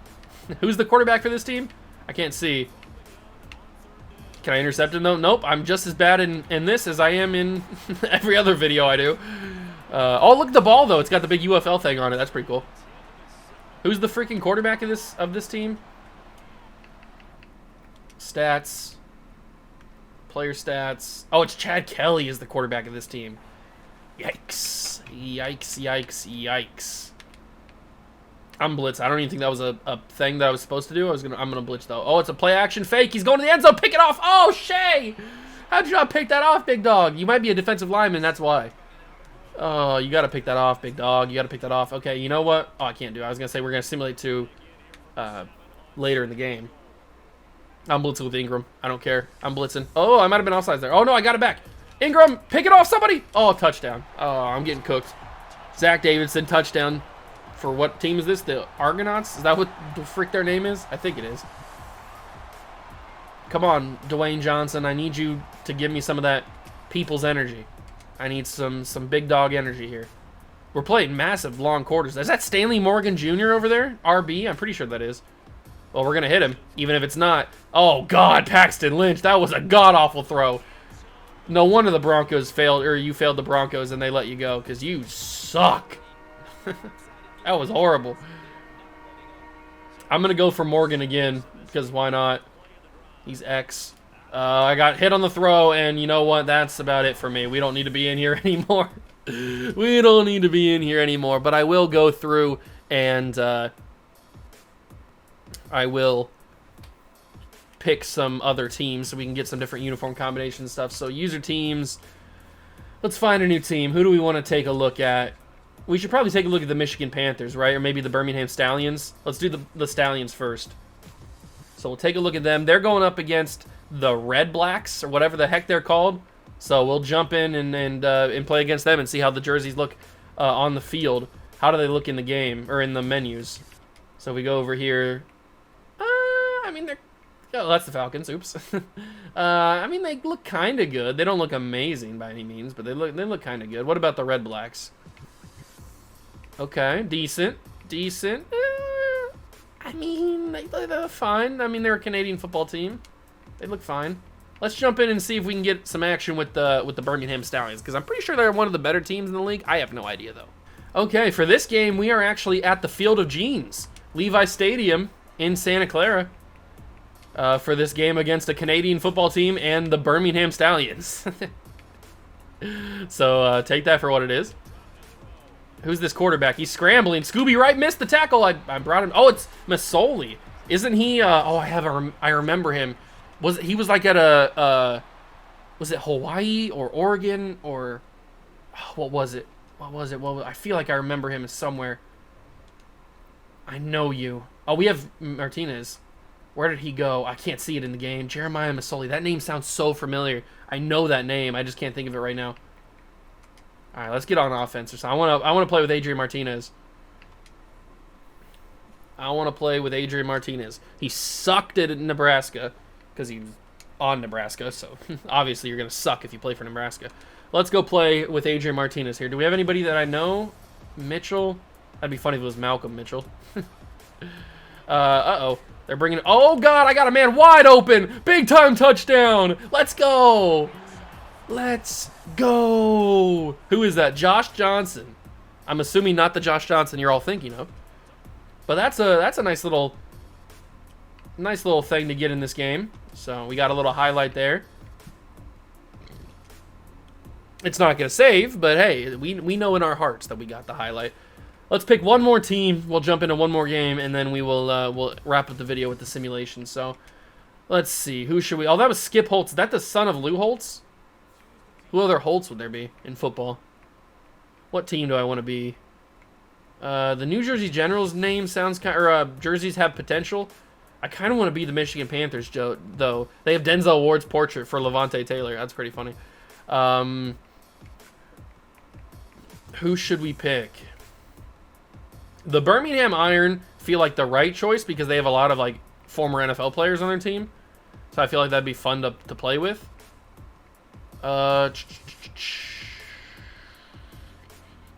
Who's the quarterback for this team? I can't see. Can I intercept him, though? Nope. I'm just as bad in this as I am in every other video I do. Oh, look at the ball, though. It's got the big UFL thing on it. That's pretty cool. Who's the freaking quarterback of this team? Stats. Player stats. Oh, it's Chad Kelly is the quarterback of this team. Yikes. Yikes, yikes, yikes. I'm blitz. I don't even think that was a thing that I was supposed to do. I'm gonna blitz though. Oh, it's a play action fake. He's going to the end zone. Pick it off. Oh, Shay! How'd you not pick that off, big dog? You might be a defensive lineman, that's why. Oh, you gotta pick that off, big dog. You gotta pick that off. Okay, you know what? Oh, I can't do it. I was gonna say we're gonna simulate to later in the game. I'm blitzing with Ingram. I don't care. I'm blitzing. Oh, I might have been offsides there. Oh no, I got it back. Ingram, pick it off, somebody! Oh, touchdown. Oh, I'm getting cooked. Zach Davidson, touchdown. For what team is this? The Argonauts? Is that what the frick their name is? I think it is. Come on, Dwayne Johnson. I need you to give me some of that people's energy. I need some big dog energy here. We're playing massive long quarters. Is that Stanley Morgan Jr. over there? RB? I'm pretty sure that is. Well, we're going to hit him, even if it's not. Oh, God, Paxton Lynch. That was a god-awful throw. No wonder the Broncos failed, or you failed the Broncos and they let you go, because you suck. That was horrible. I'm going to go for Morgan again, because why not? He's X. I got hit on the throw, and you know what? That's about it for me. We don't need to be in here anymore. We don't need to be in here anymore, but I will go through and I will pick some other teams so we can get some different uniform combination stuff. So user teams, let's find a new team. Who do we want to take a look at? We should probably take a look at the Michigan Panthers, right? Or maybe the Birmingham Stallions. Let's do the Stallions first. So we'll take a look at them. They're going up against the Red Blacks, or whatever the heck they're called. So we'll jump in and play against them and see how the jerseys look on the field. How do they look in the game, or in the menus? So we go over here. I mean, they're... Oh, that's the Falcons. Oops. I mean, they look kind of good. They don't look amazing by any means, but they look kind of good. What about the Red Blacks? Okay, decent. Decent. I mean, they're fine. I mean, they're a Canadian football team. They look fine. Let's jump in and see if we can get some action with the Birmingham Stallions, because I'm pretty sure they're one of the better teams in the league. I have no idea, though. Okay, for this game, we are actually at the Field of Jeans, Levi Stadium in Santa Clara, for this game against a Canadian football team and the Birmingham Stallions. So take that for what it is. Who's this quarterback? He's scrambling. Scooby Wright missed the tackle. I brought him. Oh, it's Masoli. Isn't he? Oh, I remember him. He was like at a Was it Hawaii or Oregon or what was it? I feel like I remember him somewhere. I know you. Oh, we have Martinez. Where did he go? I can't see it in the game. Jeremiah Masoli. That name sounds so familiar. I know that name. I just can't think of it right now. All right, let's get on offense or something. I want to play with Adrian Martinez. He sucked at Nebraska because he's on Nebraska, so obviously you're going to suck if you play for Nebraska. Let's go play with Adrian Martinez here. Do we have anybody that I know? Mitchell? That'd be funny if it was Malcolm Mitchell. Uh-oh. They're bringing... Oh, God, I got a man wide open. Big-time touchdown. Let's go. Let's go. Who is that? Josh Johnson. I'm assuming not the Josh Johnson you're all thinking of. But that's a nice little thing to get in this game. So we got a little highlight there. It's not going to save, but hey, we know in our hearts that we got the highlight. Let's pick one more team. We'll jump into one more game, and then we'll wrap up the video with the simulation. So let's see. Who should we... Oh, that was Skip Holtz. Is that the son of Lou Holtz? Who other Holtz would there be in football? What team do I want to be? The New Jersey Generals name sounds kind of... jerseys have potential. I kind of want to be the Michigan Panthers, though. They have Denzel Ward's portrait for Levante Taylor. That's pretty funny. Who should we pick? The Birmingham Iron feel like the right choice because they have a lot of like former NFL players on their team. So I feel like that'd be fun to play with. But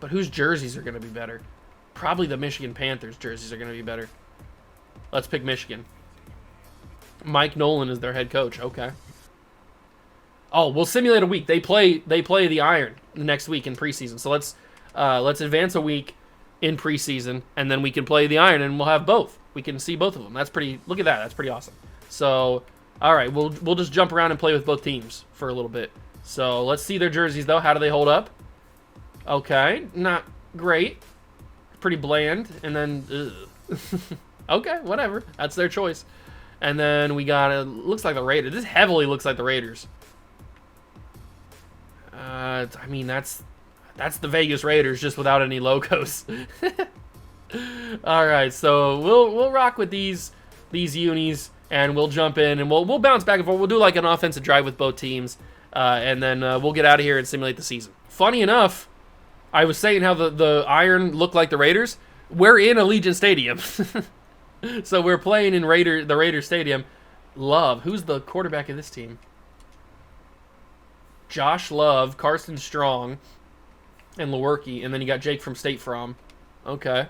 whose jerseys are going to be better? Probably the Michigan Panthers jerseys are going to be better. Let's pick Michigan. Mike Nolan is their head coach. Okay. Oh, we'll simulate a week. They play the Iron the next week in preseason. So let's advance a week in preseason, and then we can play the Iron, and we'll have both. We can see both of them. That's pretty. Look at that. That's pretty awesome. So, all right, we'll just jump around and play with both teams for a little bit. So let's see their jerseys though. How do they hold up? Okay, not great. Pretty bland, and then okay, whatever. That's their choice. And then we got it. Looks like the Raiders. This heavily looks like the Raiders. I mean that's the Vegas Raiders just without any logos. All right, so we'll rock with these unis, and we'll jump in and we'll bounce back and forth. We'll do like an offensive drive with both teams, and then we'll get out of here and simulate the season. Funny enough, I was saying how the Iron looked like the Raiders. We're in Allegiant Stadium, so we're playing in the Raiders Stadium. Love, who's the quarterback of this team? Josh Love, Carson Strong, and Lewerke, and then you got Jake from State Farm. Okay.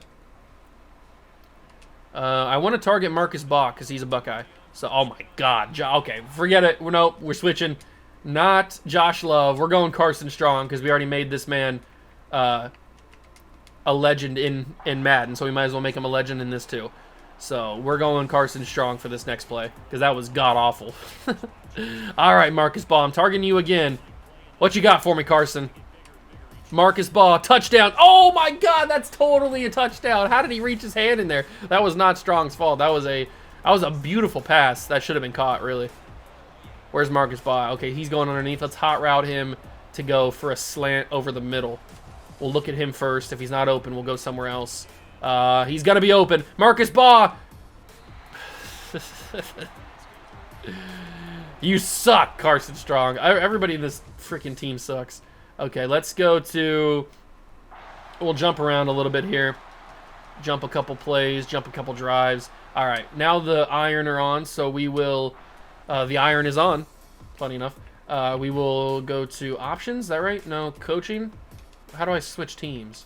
I want to target Marcus Baugh because he's a Buckeye. So, oh my God. Okay, forget it. Nope, we're switching. Not Josh Love. We're going Carson Strong because we already made this man a legend in Madden, so we might as well make him a legend in this too. So, we're going Carson Strong for this next play because that was god-awful. All right, Marcus Baugh, I'm targeting you again. What you got for me, Carson? Marcus Baugh, touchdown. Oh my God, that's totally a touchdown. How did he reach his hand in there? That was not Strong's fault. That was a beautiful pass. That should have been caught, really. Where's Marcus Baugh? Okay, he's going underneath. Let's hot route him to go for a slant over the middle. We'll look at him first. If he's not open, we'll go somewhere else. He's going to be open. Marcus Baugh. You suck, Carson Strong. Everybody in this freaking team sucks. Okay, let's go to... We'll jump around a little bit here. Jump a couple plays, jump a couple drives. All right, now the Iron are on, so we will... the Iron is on, funny enough. We will go to options, is that right? No, coaching? How do I switch teams?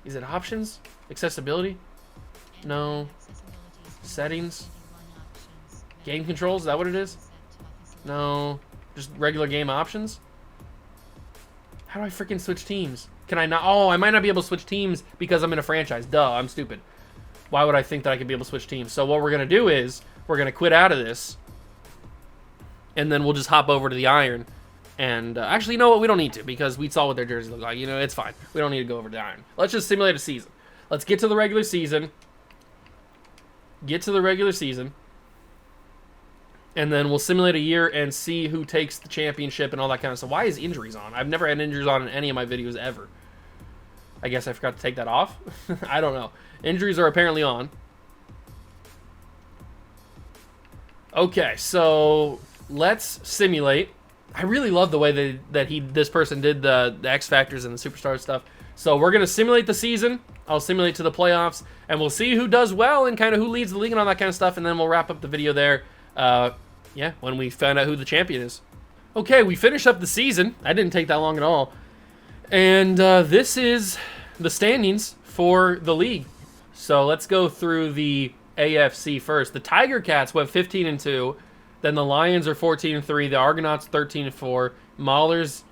Is it options? Accessibility? No. Settings? Game controls, is that what it is? No. Just regular game options? How do I freaking switch teams? Can I not? Oh, I might not be able to switch teams because I'm in a franchise. Duh, I'm stupid. Why would I think that I could be able to switch teams? So what we're going to do is we're going to quit out of this. And then we'll just hop over to the Iron. And actually, you know what? We don't need to because we saw what their jerseys look like. You know, it's fine. We don't need to go over to the Iron. Let's just simulate a season. Let's get to the regular season. and then we'll simulate a year and see who takes the championship and all that kind of stuff. Why is injuries on? I've never had injuries on in any of my videos ever. I guess I forgot to take that off. I don't know. Injuries are apparently on. Okay, so let's simulate. I really love the way this person did the X Factors and the Superstar stuff. So we're going to simulate the season. I'll simulate to the playoffs, and we'll see who does well and kind of who leads the league and all that kind of stuff, and then we'll wrap up the video there, yeah, when we find out who the champion is. Okay, we finished up the season. That didn't take that long at all. And this is the standings for the league. So let's go through the AFC first. The Tiger Cats went 15-2. Then the Lions are 14-3. The Argonauts 13-4. Maulers,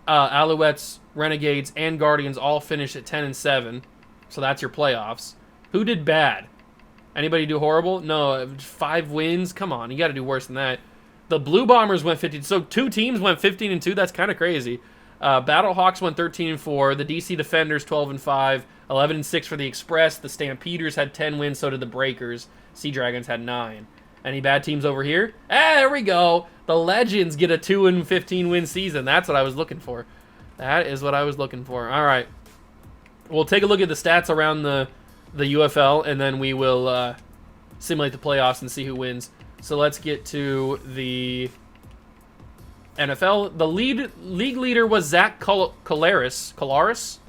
Alouettes, Renegades, and Guardians all finished at 10-7. So that's your playoffs. Who did bad? Anybody do horrible? No, 5 wins. Come on, you got to do worse than that. The Blue Bombers went 15. So 2 teams went 15-2. That's kind of crazy. Battlehawks went 13-4. The DC Defenders 12-5. 11-6 for the Express. The Stampeders had 10 wins. So did the Breakers. Sea Dragons had 9. Any bad teams over here? Ah, there we go. The Legends get a 2-15 win season. That's what I was looking for. That is what I was looking for. All right. We'll take a look at the stats around the UFL, and then we will simulate the playoffs and see who wins. So let's get to the NFL. The league leader was Zach Collaris.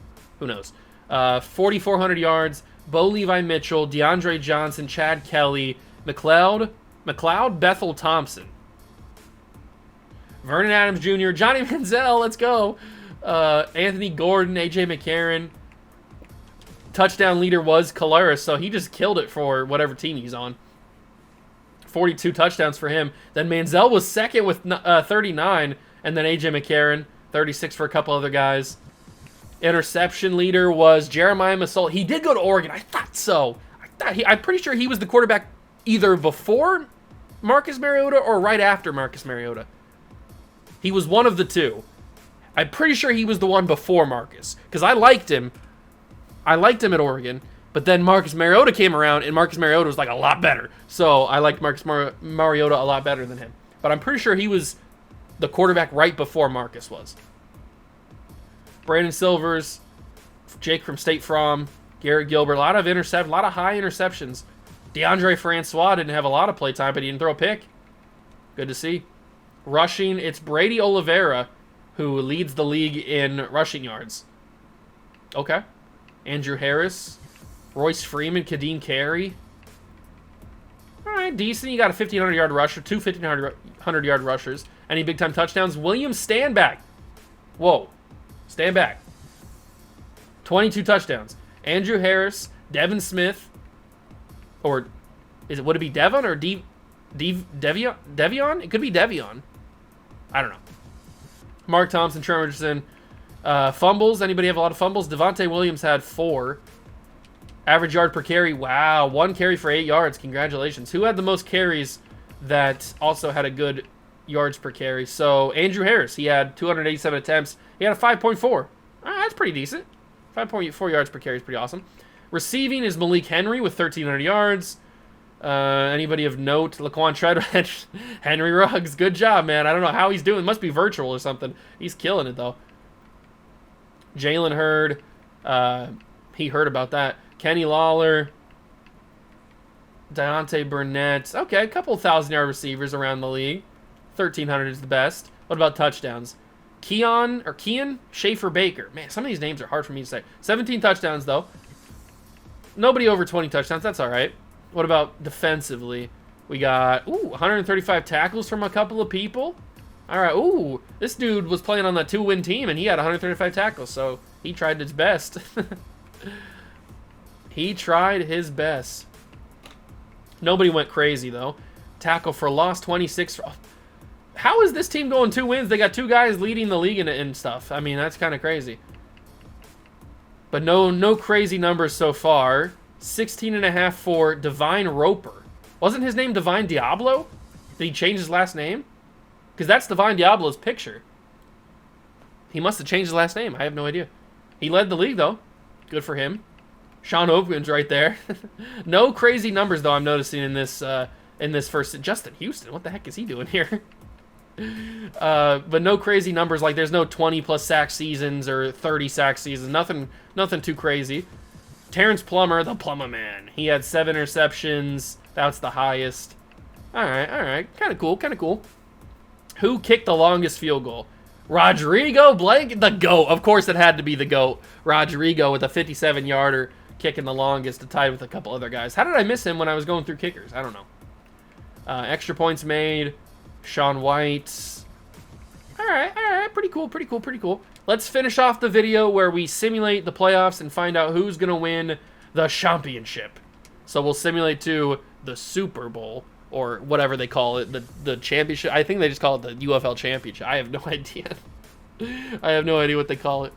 Who knows? 4,400 yards. Bo Levi Mitchell, DeAndre Johnson, Chad Kelly, McLeod Bethel Thompson, Vernon Adams Jr., Johnny Manziel, let's go. Anthony Gordon, AJ McCarron. Touchdown leader was Collaris, so he just killed it for whatever team he's on. 42 touchdowns for him. Then Manziel was second with 39, and then AJ McCarron, 36 for a couple other guys. Interception leader was Jeremiah Masol. He did go to Oregon. I thought so. I'm pretty sure he was the quarterback either before Marcus Mariota or right after Marcus Mariota. He was one of the two. I'm pretty sure he was the one before Marcus, because I liked him. I liked him at Oregon, but then Marcus Mariota came around, and Marcus Mariota was like a lot better. So I liked Marcus Mariota a lot better than him. But I'm pretty sure he was the quarterback right before Marcus was. Brandon Silvers, Jake from State Farm, Garrett Gilbert, a lot of high interceptions. DeAndre Francois didn't have a lot of play time, but he didn't throw a pick. Good to see. Rushing, it's Brady Oliveira who leads the league in rushing yards. Okay. Andrew Harris, Royce Freeman, Kadeem Carey. All right, decent. You got a 1,500-yard rusher, 2 1,500-yard rushers. Any big-time touchdowns? William Standback. Whoa. Stand back. 22 touchdowns. Andrew Harris, Devin Smith, or would it be Devon or Devion? It could be Devion. I don't know. Mark Thompson, Trent Richardson. Fumbles. Anybody have a lot of fumbles? Devontae Williams had 4. Average yard per carry. Wow, 1 carry for 8 yards. Congratulations. Who had the most carries that also had a good yards per carry? So Andrew Harris, he had 287 attempts. He had a 5.4. That's pretty decent. 5.4 yards per carry is pretty awesome. Receiving is Malik Henry with 1,300 yards. Anybody of note? Laquan Treadwell, Henry Ruggs. Good job, man. I don't know how he's doing. Must be virtual or something. He's killing it, though. Jalen Hurd. He heard about that. Kenny Lawler. Deontay Burnett. Okay, a couple 1,000-yard receivers around the league. 1,300 is the best. What about touchdowns? Kean Schaefer Baker. Man, some of these names are hard for me to say. 17 touchdowns, though. Nobody over 20 touchdowns. That's all right. What about defensively? We got 135 tackles from a couple of people. All right. This dude was playing on the 2-win team, and he had 135 tackles, so he tried his best. He tried his best. Nobody went crazy, though. Tackle for loss, 26. How is this team going 2 wins? They got 2 guys leading the league and stuff. I mean, that's kind of crazy. But no crazy numbers so far. 16.5 for Divine Roper. Wasn't his name Divine Diablo? Did he change his last name? Because that's Divine Diablo's picture. He must have changed his last name. I have no idea. He led the league, though. Good for him. Sean Oakman's right there. No crazy numbers, though, I'm noticing in this in this first. Justin Houston, what the heck is he doing here? But no crazy numbers. Like, there's no 20-plus sack seasons or 30 sack seasons. Nothing too crazy. Terrence Plummer, the Plumber Man. He had 7 interceptions. That's the highest. All right. Kind of cool. Who kicked the longest field goal? Rodrigo Blank, the GOAT. Of course it had to be the GOAT. Rodrigo with a 57-yarder kicking the longest, tied with a couple other guys. How did I miss him when I was going through kickers? I don't know. Extra points made. Sean White. All right. Pretty cool. Let's finish off the video where we simulate the playoffs and find out who's going to win the championship. So we'll simulate to the Super Bowl, or whatever they call it, the championship. I think they just call it the UFL Championship. I have no idea. I have no idea what they call it.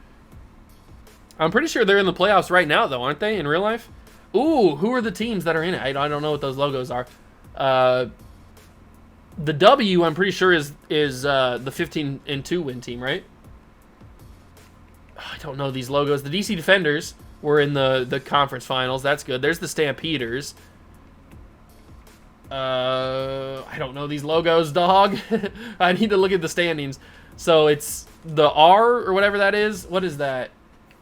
I'm pretty sure they're in the playoffs right now, though, aren't they, in real life? Ooh, who are the teams that are in it? I don't know what those logos are. The W, I'm pretty sure, is the 15-2 win team, right? I don't know these logos. The DC Defenders were in the conference finals. That's good. There's the Stampeders. I don't know these logos, dog. I need to look at the standings. So it's the R or whatever that is. What is that?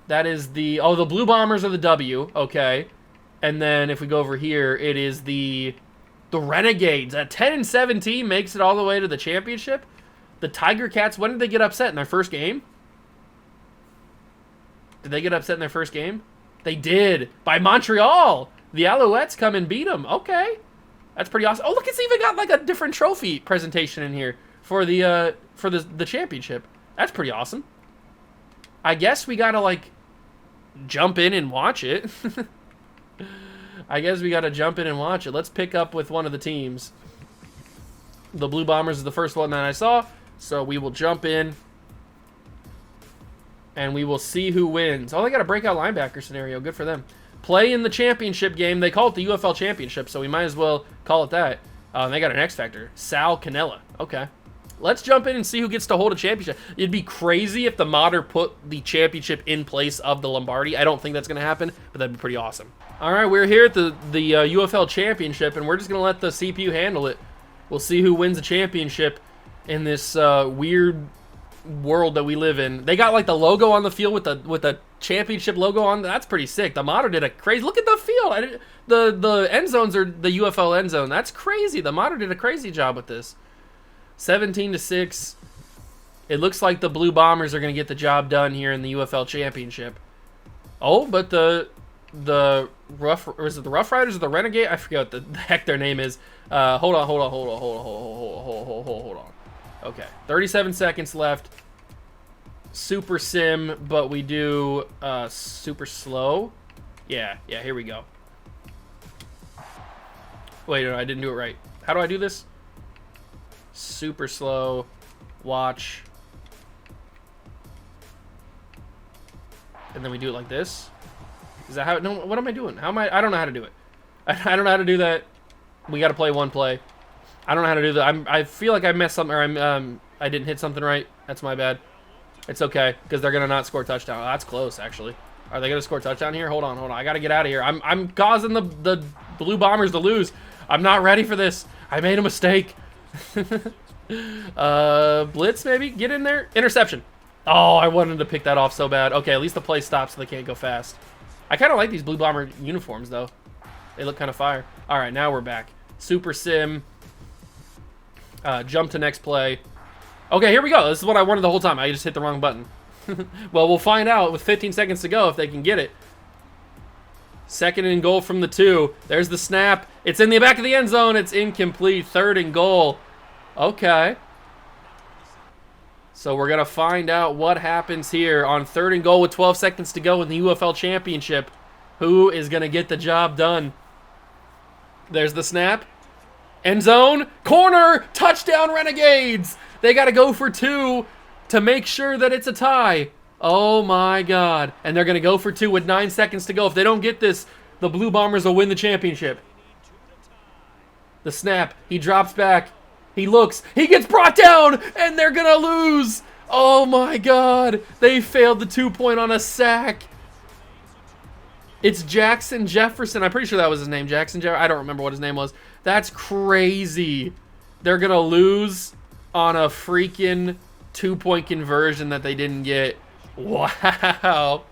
That is the Blue Bombers are the W. Okay. And then if we go over here, it is the Renegades. A 10-7 team makes it all the way to the championship. The Tiger Cats, when did they get upset? In their first game? Did they get upset in their first game? They did. By Montreal. The Alouettes come and beat them. Okay. That's pretty awesome. Oh, look, it's even got like a different trophy presentation in here for the championship. That's pretty awesome. I guess we gotta like jump in and watch it. Let's pick up with one of the teams. The Blue Bombers is the first one that I saw, so we will jump in and we will see who wins. Oh, they got a breakout linebacker scenario. Good for them. Play in the championship game. They call it the UFL Championship, so we might as well call it that. They got an X Factor. Sal Canella. Okay. Let's jump in and see who gets to hold a championship. It'd be crazy if the modder put the championship in place of the Lombardi. I don't think that's going to happen, but that'd be pretty awesome. All right, we're here at the UFL Championship, and we're just going to let the CPU handle it. We'll see who wins the championship in this weird world that we live in. They got like the logo on the field with the championship logo on. That's pretty sick. The modder did a crazy. Look at the field. The end zones are the UFL end zone. That's crazy. The modder did a crazy job with this. 17-6. It looks like the Blue Bombers are going to get the job done here in the UFL Championship. Oh, but the Rough Riders or the Renegade? I forget what the heck their name is. Hold on. Okay, 37 seconds left. Super sim, but we do super slow. Yeah, here we go. Wait, no, I didn't do it right. How do I do this? Super slow. Watch. And then we do it like this. Is that how? No, what am I doing? How am I don't know how to do it. I don't know how to do that. We got to play one play. I don't know how to do that. I feel like I messed something, or I didn't hit something right. That's my bad. It's okay, because they're gonna not score a touchdown. Oh, that's close, actually. Are they gonna score a touchdown here? Hold on. I gotta get out of here. I'm causing the Blue Bombers to lose. I'm not ready for this. I made a mistake. Blitz, maybe? Get in there. Interception. Oh, I wanted to pick that off so bad. Okay, at least the play stops so they can't go fast. I kind of like these Blue Bomber uniforms, though. They look kind of fire. All right, now we're back. Super sim. Jump to next play. Okay, here we go. This is what I wanted the whole time. I just hit the wrong button. Well, we'll find out with 15 seconds to go if they can get it. Second and goal from the 2. There's the snap. It's in the back of the end zone. It's incomplete. Third and goal. Okay. So we're going to find out what happens here on third and goal with 12 seconds to go in the UFL Championship. Who is going to get the job done? There's the snap. End zone. Corner. Touchdown, Renegades. They got to go for 2 to make sure that it's a tie. Oh, my God. And they're going to go for 2 with 9 seconds to go. If they don't get this, the Blue Bombers will win the championship. The snap. He drops back. He looks. He gets brought down, and they're going to lose. Oh, my God. They failed the 2-point on a sack. It's Jackson Jefferson. I'm pretty sure that was his name. Jackson Jefferson. I don't remember what his name was. That's crazy. They're going to lose on a freaking 2-point conversion that they didn't get. Wow.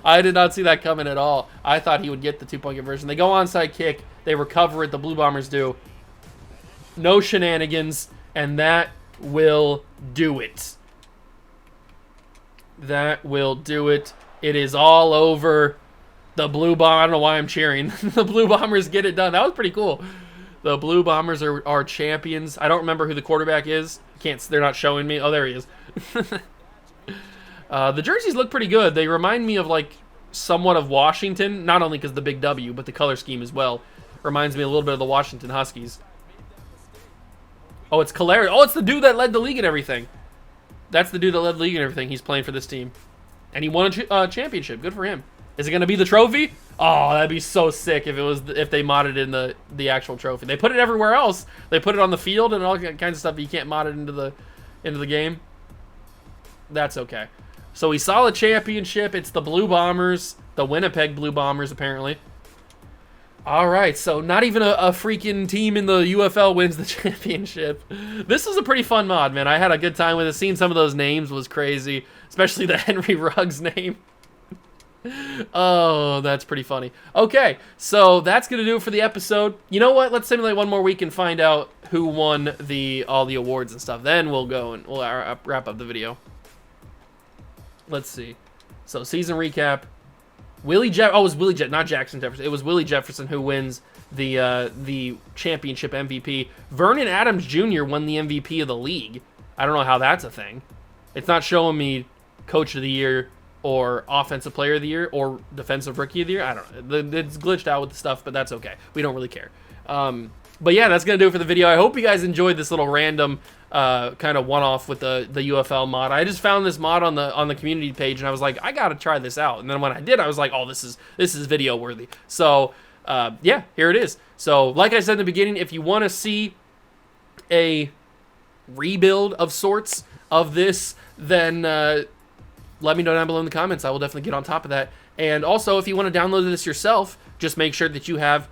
I did not see that coming at all. I thought he would get the 2-point conversion. They go onside kick. They recover it. The Blue Bombers do. No shenanigans. And that will do it. That will do it. It is all over. The Blue Bomber, I don't know why I'm cheering. The Blue Bombers get it done. That was pretty cool. The Blue Bombers are champions. I don't remember who the quarterback is. They're not showing me. Oh, there he is. The jerseys look pretty good. They remind me of, like, somewhat of Washington. Not only because of the big W, but the color scheme as well. Reminds me a little bit of the Washington Huskies. Oh, it's Calera. Oh, it's the dude that led the league and everything. That's the dude that led the league and everything. He's playing for this team. And he won a championship. Good for him. Is it going to be the trophy? Oh, that'd be so sick if they modded in the actual trophy. They put it everywhere else. They put it on the field and all kinds of stuff, but you can't mod it into the game. That's okay. So we saw the championship. It's the Blue Bombers, the Winnipeg Blue Bombers, apparently. All right, so not even a freaking team in the UFL wins the championship. This was a pretty fun mod, man. I had a good time with it. Seeing some of those names was crazy, especially the Henry Ruggs name. Oh, that's pretty funny. Okay, so that's going to do it for the episode. You know what? Let's simulate one more week and find out who won all the awards and stuff. Then we'll go and we'll wrap up the video. Let's see. So, season recap. Oh, it was not Jackson Jefferson. It was Willie Jefferson who wins the championship MVP. Vernon Adams Jr. won the MVP of the league. I don't know how that's a thing. It's not showing me Coach of the Year or Offensive Player of the Year or Defensive Rookie of the Year. I don't know. It's glitched out with the stuff, but that's okay. We don't really care. But yeah, that's going to do it for the video. I hope you guys enjoyed this little random kind of one-off with the UFL mod. I just found this mod on the community page, and I was like, I got to try this out. And then when I did, I was like, oh, this is video worthy. So yeah, here it is. So like I said in the beginning, if you want to see a rebuild of sorts of this, then let me know down below in the comments. I will definitely get on top of that. And also, if you want to download this yourself, just make sure that you have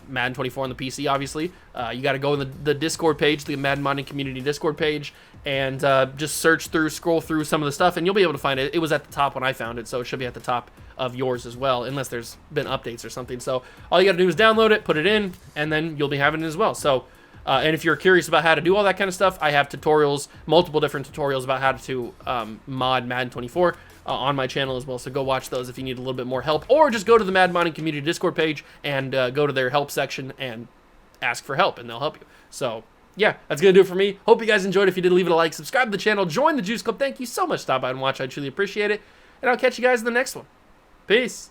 Madden 24 on the PC, obviously. You got to go in the Discord page, the Madden Modding Community Discord page, and just scroll through some of the stuff, and you'll be able to find it. It was at the top when I found it, so it should be at the top of yours as well, unless there's been updates or something. So all you got to do is download it, put it in, and then you'll be having it as well. So, and if you're curious about how to do all that kind of stuff, I have tutorials, multiple different tutorials about how to mod Madden 24 on my channel as well. So go watch those if you need a little bit more help, or just go to the Madden Modding Community Discord page and go to their help section and ask for help, and they'll help you. So yeah, that's gonna do it for me. Hope you guys enjoyed. If you did, leave it a like, subscribe to the channel, join the Juice Club. Thank you so much for stopping by and watch. I truly appreciate it, and I'll catch you guys in the next one. Peace.